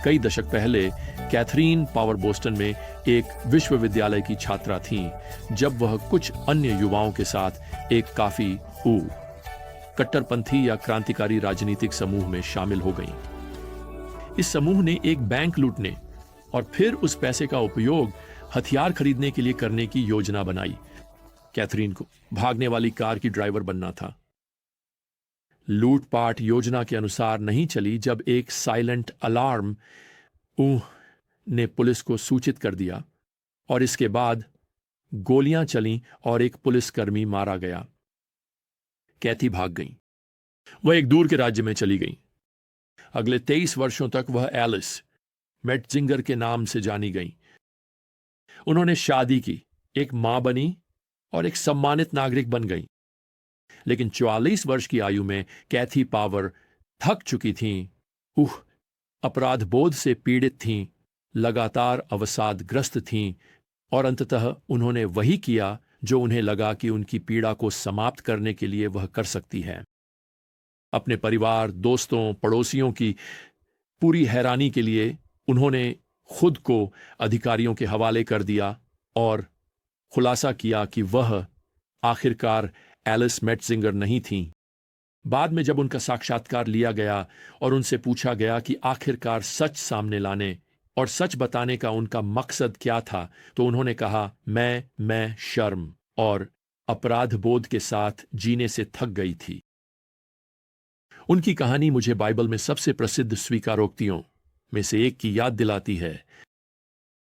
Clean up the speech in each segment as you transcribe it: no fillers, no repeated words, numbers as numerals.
कई दशक पहले कैथरीन पावर बोस्टन में एक विश्वविद्यालय की छात्रा थीं, जब वह कुछ अन्य युवाओं के साथ एक काफी कट्टरपंथी या क्रांतिकारी राजनीतिक समूह में शामिल हो गईं। इस समूह ने एक बैंक लूटने और फिर उस पैसे का उपयोग हथियार खरीदने के लिए करने की योजना बनाई। कैथरीन को भागने वाली कार की ड्राइवर बनना था। लूटपाट योजना के अनुसार नहीं चली जब एक साइलेंट अलार्म ने पुलिस को सूचित कर दिया और इसके बाद गोलियां चलीं और एक पुलिसकर्मी मारा गया। कैथी भाग गई। वह एक दूर के राज्य में चली गई। अगले 23 वर्षों तक वह एलिस मेटजिंगर के नाम से जानी गई। उन्होंने शादी की, एक मां बनी और एक सम्मानित नागरिक बन गई। लेकिन 44 वर्ष की आयु में कैथी पावर थक चुकी थीं, अपराध बोध से पीड़ित थीं, लगातार अवसादग्रस्त थीं और अंततः उन्होंने वही किया जो उन्हें लगा कि उनकी पीड़ा को समाप्त करने के लिए वह कर सकती है। अपने परिवार, दोस्तों, पड़ोसियों की पूरी हैरानी के लिए उन्होंने खुद को अधिकारियों के हवाले कर दिया और खुलासा किया कि वह आखिरकार एलिस मेटजिंगर नहीं थीं। बाद में जब उनका साक्षात्कार लिया गया और उनसे पूछा गया कि आखिरकार सच सामने लाने और सच बताने का उनका मकसद क्या था, तो उन्होंने कहा, मैं शर्म और अपराध बोध के साथ जीने से थक गई थी। उनकी कहानी मुझे बाइबल में सबसे प्रसिद्ध स्वीकारोक्तियों में से एक की याद दिलाती है।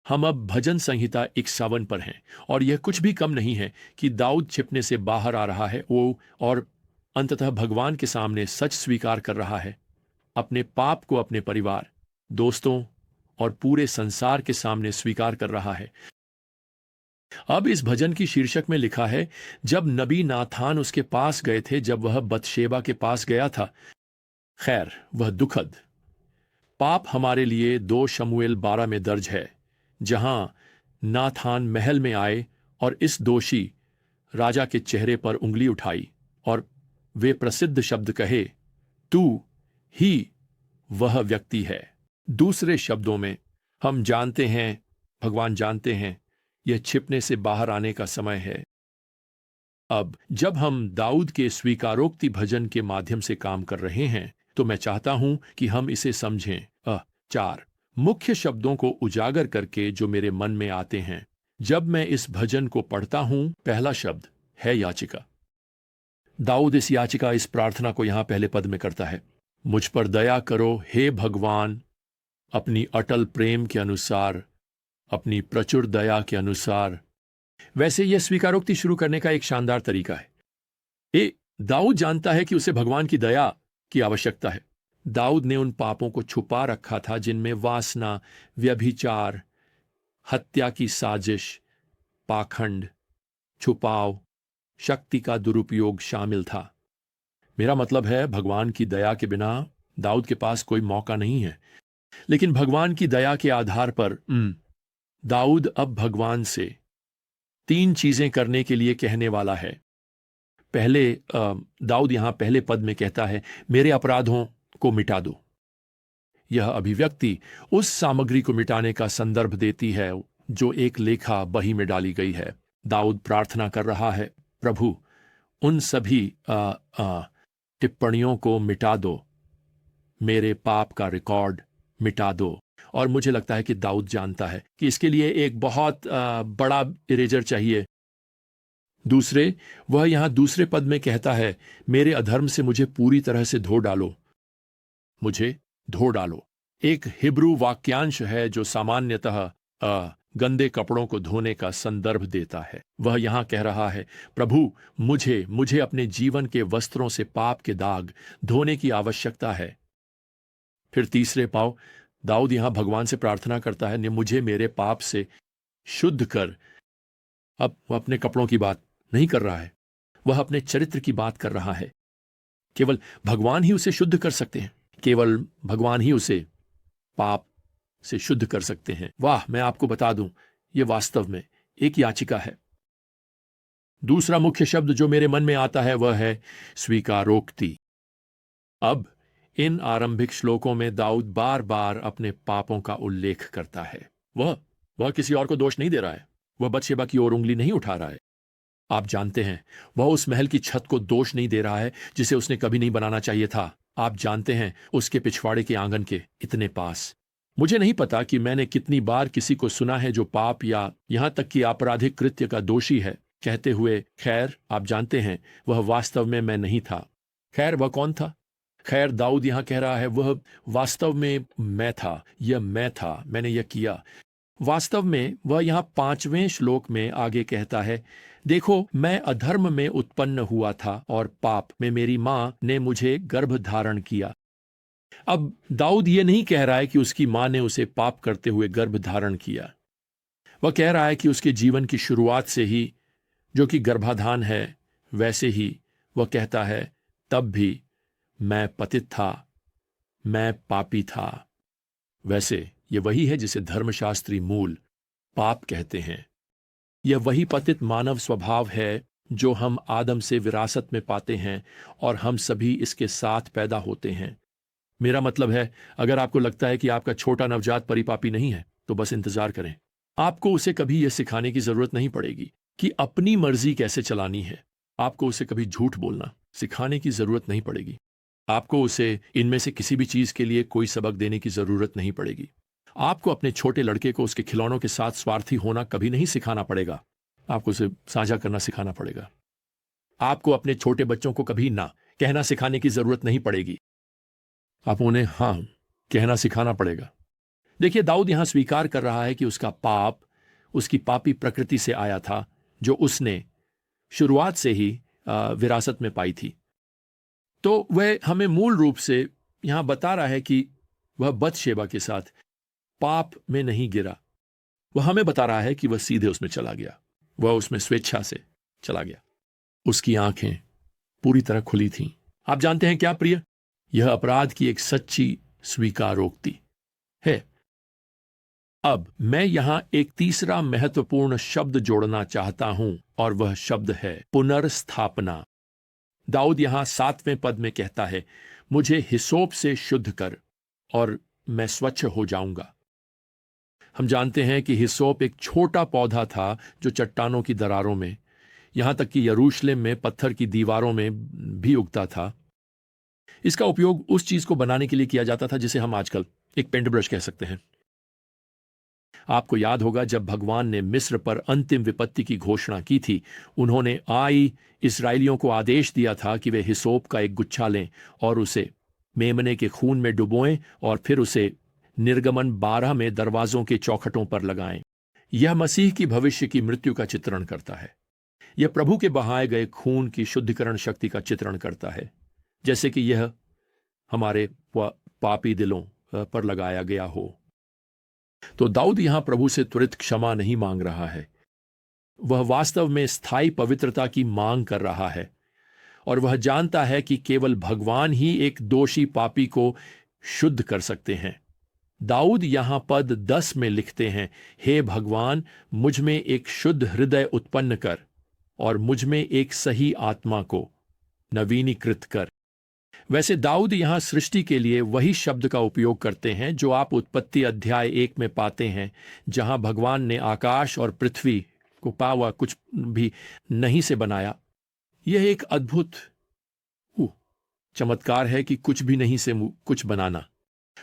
हम अब भजन संहिता 51 पर हैं और यह कुछ भी कम नहीं है कि दाऊद छिपने से बाहर आ रहा है और अंततः भगवान के सामने सच स्वीकार कर रहा है। अपने पाप को अपने परिवार, दोस्तों और पूरे संसार के सामने स्वीकार कर रहा है। अब इस भजन की शीर्षक में लिखा है, जब नबी नाथान उसके पास गए थे, जब वह बतशेबा के पास गया था। खैर, वह दुखद पाप हमारे लिए 2 शमूएल 12 में दर्ज है, जहां नाथान महल में आए और इस दोषी राजा के चेहरे पर उंगली उठाई और वे प्रसिद्ध शब्द कहे, तू ही वह व्यक्ति है। दूसरे शब्दों में, हम जानते हैं, भगवान जानते हैं, यह छिपने से बाहर आने का समय है। अब जब हम दाऊद के स्वीकारोक्ति भजन के माध्यम से काम कर रहे हैं, तो मैं चाहता हूं कि हम इसे समझें। 4 मुख्य शब्दों को उजागर करके जो मेरे मन में आते हैं जब मैं इस भजन को पढ़ता हूं। पहला शब्द है याचिका। दाऊद इस याचिका, इस प्रार्थना को यहां पहले पद में करता है। मुझ पर दया करो हे भगवान, अपनी अटल प्रेम के अनुसार, अपनी प्रचुर दया के अनुसार। वैसे यह स्वीकारोक्ति शुरू करने का एक शानदार तरीका है। दाऊद जानता है कि उसे भगवान की दया की आवश्यकता है। दाऊद ने उन पापों को छुपा रखा था जिनमें वासना, व्यभिचार, हत्या की साजिश, पाखंड, छुपाव, शक्ति का दुरुपयोग शामिल था। मेरा मतलब है, भगवान की दया के बिना दाऊद के पास कोई मौका नहीं है। लेकिन भगवान की दया के आधार पर दाऊद अब भगवान से 3 चीजें करने के लिए कहने वाला है। पहले दाऊद यहां पहले पद में कहता है, मेरे अपराधों को मिटा दो। यह अभिव्यक्ति उस सामग्री को मिटाने का संदर्भ देती है जो एक लेखा बही में डाली गई है। दाऊद प्रार्थना कर रहा है, प्रभु उन सभी टिप्पणियों को मिटा दो, मेरे पाप का रिकॉर्ड मिटा दो। और मुझे लगता है कि दाऊद जानता है कि इसके लिए एक बहुत बड़ा इरेजर चाहिए। दूसरे, वह यहां दूसरे पद में कहता है, मेरे अधर्म से मुझे पूरी तरह से धो डालो, मुझे धो डालो। एक हिब्रू वाक्यांश है जो सामान्यतः गंदे कपड़ों को धोने का संदर्भ देता है। वह यहां कह रहा है, प्रभु मुझे अपने जीवन के वस्त्रों से पाप के दाग धोने की आवश्यकता है। फिर तीसरे पाव, दाऊद यहां भगवान से प्रार्थना करता है, मुझे मेरे पाप से शुद्ध कर। अब वह अपने कपड़ों की बात नहीं कर रहा है, वह अपने चरित्र की बात कर रहा है। केवल भगवान ही उसे शुद्ध कर सकते हैं, केवल भगवान ही उसे पाप से शुद्ध कर सकते हैं। वाह, मैं आपको बता दूं, यह वास्तव में एक याचिका है। दूसरा मुख्य शब्द जो मेरे मन में आता है वह है स्वीकारोक्ति। अब इन आरंभिक श्लोकों में दाऊद बार बार अपने पापों का उल्लेख करता है। वह किसी और को दोष नहीं दे रहा है, वह बतशेबा की ओर उंगली नहीं उठा रहा है। आप जानते हैं, वह उस महल की छत को दोष नहीं दे रहा है जिसे उसने कभी नहीं बनाना चाहिए था। आप जानते हैं, उसके पिछवाड़े के आंगन के इतने पास। मुझे नहीं पता कि मैंने कितनी बार किसी को सुना है जो पाप या यहां तक कि आपराधिक कृत्य का दोषी है, कहते हुए, खैर आप जानते हैं, वह वास्तव में मैं नहीं था। खैर वह कौन था? खैर दाऊद यहां कह रहा है, वह वास्तव में मैं था, यह मैं था, मैंने यह किया। वास्तव में वह यहां 5वें श्लोक में आगे कहता है, देखो मैं अधर्म में उत्पन्न हुआ था और पाप में मेरी मां ने मुझे गर्भ धारण किया। अब दाऊद यह नहीं कह रहा है कि उसकी मां ने उसे पाप करते हुए गर्भ धारण किया। वह कह रहा है कि उसके जीवन की शुरुआत से ही, जो कि गर्भाधान है, वैसे ही वह कहता है, तब भी मैं पतित था, मैं पापी था। वैसे यह वही है जिसे धर्मशास्त्री मूल पाप कहते हैं। यह वही पतित मानव स्वभाव है जो हम आदम से विरासत में पाते हैं और हम सभी इसके साथ पैदा होते हैं। मेरा मतलब है, अगर आपको लगता है कि आपका छोटा नवजात परिपापी नहीं है, तो बस इंतजार करें। आपको उसे कभी यह सिखाने की जरूरत नहीं पड़ेगी कि अपनी मर्जी कैसे चलानी है। आपको उसे कभी झूठ बोलना सिखाने की जरूरत नहीं पड़ेगी। आपको उसे इनमें से किसी भी चीज के लिए कोई सबक देने की जरूरत नहीं पड़ेगी। आपको अपने छोटे लड़के को उसके खिलौनों के साथ स्वार्थी होना कभी नहीं सिखाना पड़ेगा। आपको उसे साझा करना सिखाना पड़ेगा। आपको अपने छोटे बच्चों को कभी ना कहना सिखाने की जरूरत नहीं पड़ेगी। आप उन्हें हां कहना सिखाना पड़ेगा। देखिए, दाऊद यहां स्वीकार कर रहा है कि उसका पाप उसकी पापी प्रकृति से आया था, जो उसने शुरुआत से ही विरासत में पाई थी। तो वह हमें मूल रूप से यहां बता रहा है कि वह बतशेबा के साथ पाप में नहीं गिरा। वह हमें बता रहा है कि वह सीधे उसमें चला गया, वह उसमें स्वेच्छा से चला गया। उसकी आंखें पूरी तरह खुली थीं। आप जानते हैं क्या प्रिय? यह अपराध की एक सच्ची स्वीकारोक्ति है। अब मैं यहां एक तीसरा महत्वपूर्ण शब्द जोड़ना चाहता हूं, और वह शब्द है पुनर्स्थापना। दाऊद यहां 7वें पद में कहता है, मुझे हिसोप से शुद्ध कर और मैं स्वच्छ हो जाऊंगा। हम जानते हैं कि हिसोप एक छोटा पौधा था जो चट्टानों की दरारों में, यहां तक कि यरूशलेम में पत्थर की दीवारों में भी उगता था। इसका उपयोग उस चीज को बनाने के लिए किया जाता था जिसे हम आजकल एक पेंट ब्रश कह सकते हैं। आपको याद होगा, जब भगवान ने मिस्र पर अंतिम विपत्ति की घोषणा की थी, उन्होंने इस्राएलियों को आदेश दिया था कि वे हिसोप का एक गुच्छा लें और उसे मेमने के खून में डुबोएं और फिर उसे निर्गमन 12 में दरवाजों के चौखटों पर लगाएं। यह मसीह की भविष्य की मृत्यु का चित्रण करता है। यह प्रभु के बहाए गए खून की शुद्धिकरण शक्ति का चित्रण करता है, जैसे कि यह हमारे पापी दिलों पर लगाया गया हो। तो दाऊद यहां प्रभु से त्वरित क्षमा नहीं मांग रहा है, वह वास्तव में स्थायी पवित्रता की मांग कर रहा है। और वह जानता है कि केवल भगवान ही एक दोषी पापी को शुद्ध कर सकते हैं। दाऊद यहां पद 10 में लिखते हैं, हे भगवान, मुझ में एक शुद्ध हृदय उत्पन्न कर और मुझ में एक सही आत्मा को नवीनीकृत कर। वैसे दाऊद यहां सृष्टि के लिए वही शब्द का उपयोग करते हैं जो आप उत्पत्ति अध्याय 1 में पाते हैं, जहां भगवान ने आकाश और पृथ्वी को पावा कुछ भी नहीं से बनाया। यह एक अद्भुत चमत्कार है कि कुछ भी नहीं से कुछ बनाना।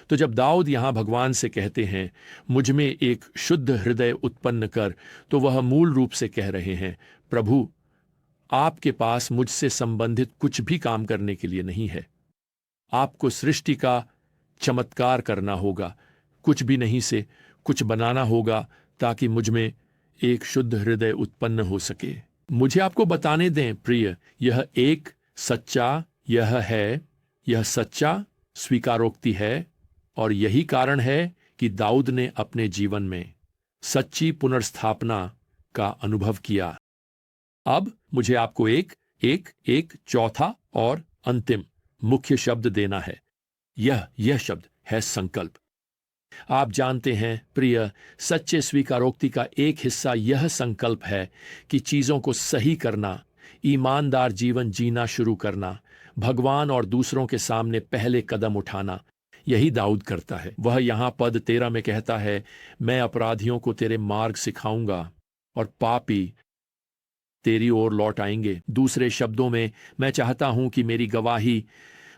तो जब दाऊद यहां भगवान से कहते हैं, मुझ में एक शुद्ध हृदय उत्पन्न कर, तो वह मूल रूप से कह रहे हैं, प्रभु, आपके पास मुझसे संबंधित कुछ भी काम करने के लिए नहीं है। आपको सृष्टि का चमत्कार करना होगा, कुछ भी नहीं से कुछ बनाना होगा, ताकि मुझ में एक शुद्ध हृदय उत्पन्न हो सके। मुझे आपको बताने दें प्रिय, यह सच्चा स्वीकारोक्ति है, और यही कारण है कि दाऊद ने अपने जीवन में सच्ची पुनर्स्थापना का अनुभव किया। अब मुझे आपको एक चौथा और अंतिम मुख्य शब्द देना है। यह शब्द है संकल्प। आप जानते हैं प्रिय, सच्चे स्वीकारोक्ति का एक हिस्सा यह संकल्प है कि चीजों को सही करना, ईमानदार जीवन जीना शुरू करना, भगवान और दूसरों के सामने पहले कदम उठाना, यही दाऊद करता है। वह यहाँ पद 13 में कहता है, मैं अपराधियों को तेरे मार्ग सिखाऊंगा और पापी तेरी ओर लौट आएंगे। दूसरे शब्दों में, मैं चाहता हूं कि मेरी गवाही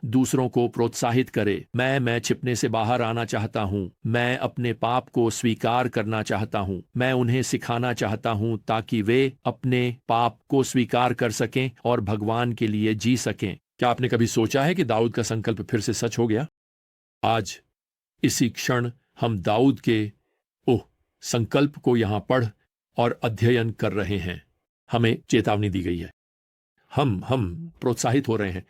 दूसरों को प्रोत्साहित करे। मैं छिपने से बाहर आना चाहता हूं। मैं अपने पाप को स्वीकार करना चाहता हूं। मैं उन्हें सिखाना चाहता हूं ताकि वे अपने पाप को स्वीकार कर सकें और भगवान के लिए जी सकें। क्या आपने कभी सोचा है कि दाऊद का संकल्प फिर से सच हो गया? आज इसी क्षण हम दाऊद के संकल्प को यहां पढ़ और अध्ययन कर रहे हैं। हमें चेतावनी दी गई है। हम प्रोत्साहित हो रहे हैं।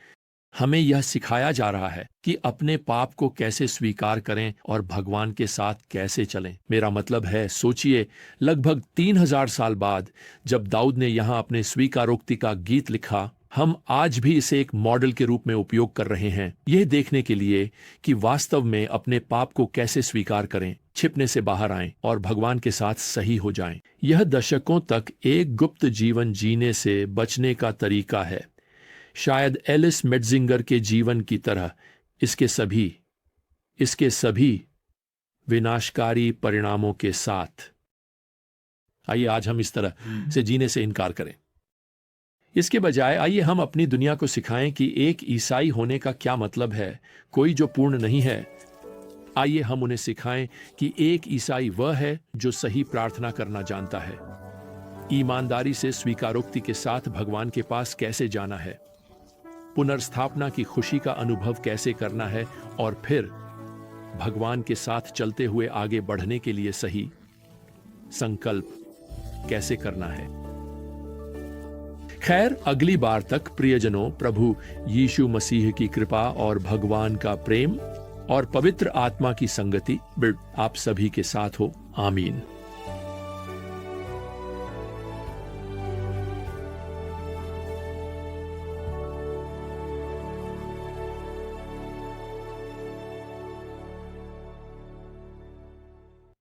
हमें यह सिखाया जा रहा है कि अपने पाप को कैसे स्वीकार करें और भगवान के साथ कैसे चलें। मेरा मतलब है, सोचिए, लगभग 3000 साल बाद जब दाऊद ने यहां अपने स्वीकारोक्ति का गीत लिखा, हम आज भी इसे एक मॉडल के रूप में उपयोग कर रहे हैं, यह देखने के लिए कि वास्तव में अपने पाप को कैसे स्वीकार करें, छिपने से बाहर आएं और भगवान के साथ सही हो जाएं। यह दशकों तक एक गुप्त जीवन जीने से बचने का तरीका है। शायद एलिस मेट्जिंगर के जीवन की तरह इसके सभी विनाशकारी परिणामों के साथ। आइए आज हम इस तरह से जीने से इनकार करें। इसके बजाय आइए हम अपनी दुनिया को सिखाएं कि एक ईसाई होने का क्या मतलब है, कोई जो पूर्ण नहीं है। आइए हम उन्हें सिखाएं कि एक ईसाई वह है जो सही प्रार्थना करना जानता है, ईमानदारी से स्वीकारोक्ति के साथ भगवान के पास कैसे जाना है, पुनर्स्थापना की खुशी का अनुभव कैसे करना है और फिर भगवान के साथ चलते हुए आगे बढ़ने के लिए सही संकल्प कैसे करना है। खैर, अगली बार तक प्रियजनों, प्रभु यीशु मसीह की कृपा और भगवान का प्रेम और पवित्र आत्मा की संगति आप सभी के साथ हो। आमीन।